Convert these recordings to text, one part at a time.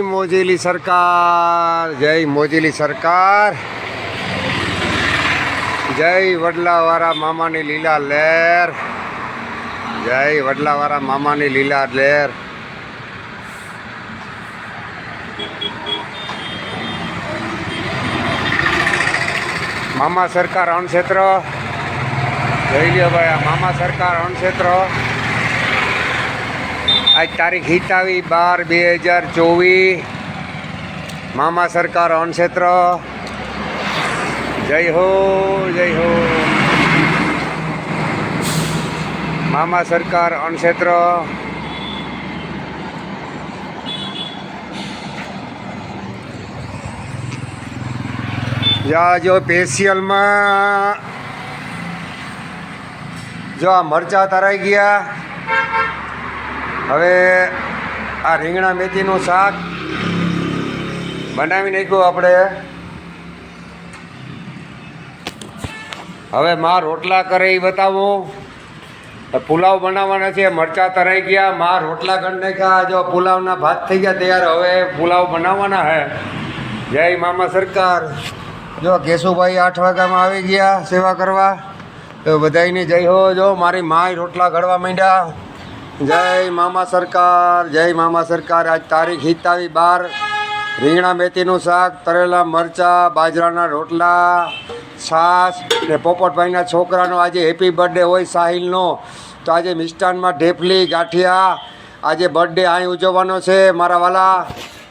મોજીલી સરકાર, જય મોજીલી સરકાર, જય વડલાવાળા મામાની લીલા લહેર, જય વડલાવાળા મામાની લીલા લહેર. મામા સરકાર અણક્ષેત્ર, જોઈ લ્યો ભાઈ આ મામા સરકાર અણક્ષેત્ર. આજ તારીખ 27/12/2024. મામા સરકાર અણક્ષેત્ર. જય હો, જય હો. મામા સરકાર અણક્ષેત્ર. જો સ્પેશિયલમાં જો આ મરચાં તરાઈ ગયા. હવે આ રીંગણા મેથીનું શાક બનાવી નાખ્યું આપણે. હવે માં રોટલા કરે એ બતાવું. પુલાવ બનાવવાના છે. મરચાં તરાઈ ગયા, માં રોટલા કરી નાખ્યા. જો પુલાવના ભાત થઈ ગયા તૈયાર. હવે પુલાવ બનાવવાના હે. જય મામા સરકાર. જો કેશુભાઈ 8 વાગ્યામાં આવી ગયા સેવા કરવા. તો બધાયને જય હો. જો મારી માય રોટલા ઘડવા માંડ્યા. જય મામા સરકાર, જય મામા સરકાર. આજ તારીખ 27/12. રીંગણા મેથીનું શાક, તરેલા મરચાં, બાજરાના રોટલા, છાશ ને પોપટભાઈના છોકરાનો આજે હેપી બર્થડે હોય સાહિલનો. તો આજે મિષ્ટાનમાં ઢેફલી ગાંઠિયા. આજે બર્થડે અહીં ઉજવવાનો છે મારા વાલા.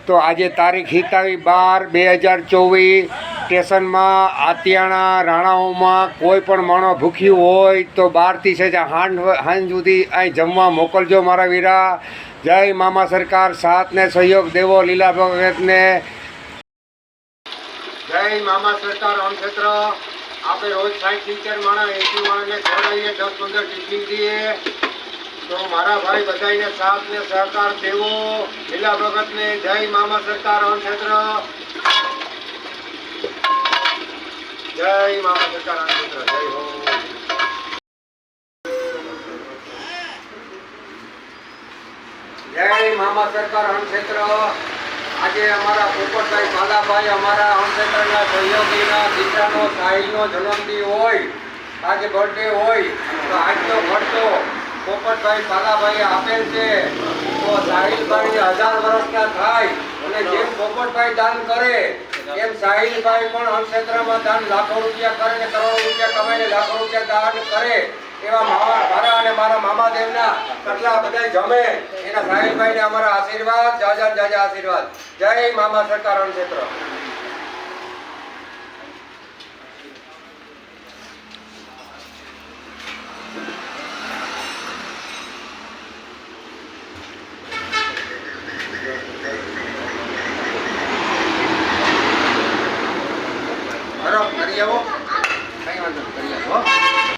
તો આજે તારીખ 27/12/2024. સ્ટેશનમાં આતિયાણા રાણાઓમાં કોઈ પણ માણસ ભૂખ્યું હોય તો 12થી છે સાંજ સુધી અહીં જમવા મોકલજો મારા વીરા. જય મામા સરકાર. સાથને સહયોગ દેવો લીલા ભગતને. જય મામા સરકાર અણક્ષેત્ર. આપણે રોજ 60-70 માણસ 80 માણસને ખવડાવીએ, 10-15 ટિફિન દઈએ. તો મારા ભાઈ બધાને સાથ ને સહકાર દેવો લીલા ભગતને. જય મામા સરકાર અણક્ષેત્ર. જય મામા સરકાર અણક્ષેત્ર. જય હો. જય મામા સરકાર અણક્ષેત્ર. આજે અમારા પોપટભાઈ બાલાભાઈ અમારા અણક્ષેત્રના સહયોગીના દીકરાનો સાહિલનો જન્મદિન હોય, આજે બર્થડે હોય. તો આજનો ખર્ચો પોપટભાઈ બાલાભાઈ આપેલ છે. તો સાહિલભાઈ 1000 વર્ષના થાય અને જેમ પોપટભાઈ દાન કરે એમ સાહિલભાઈ પણ અણક્ષેત્રમાં દાન લાખો રૂપિયા કરે ને કરોડો રૂપિયા કમાઈને લાખો રૂપિયા દાન કરે. એવા મારા અને મારા મામાદેવના કેટલા બધા જમે એના સાહિલભાઈને અમારા આશીર્વાદ, જાજા જાજા આશીર્વાદ. જય મામા સરકાર અણક્ષેત્ર.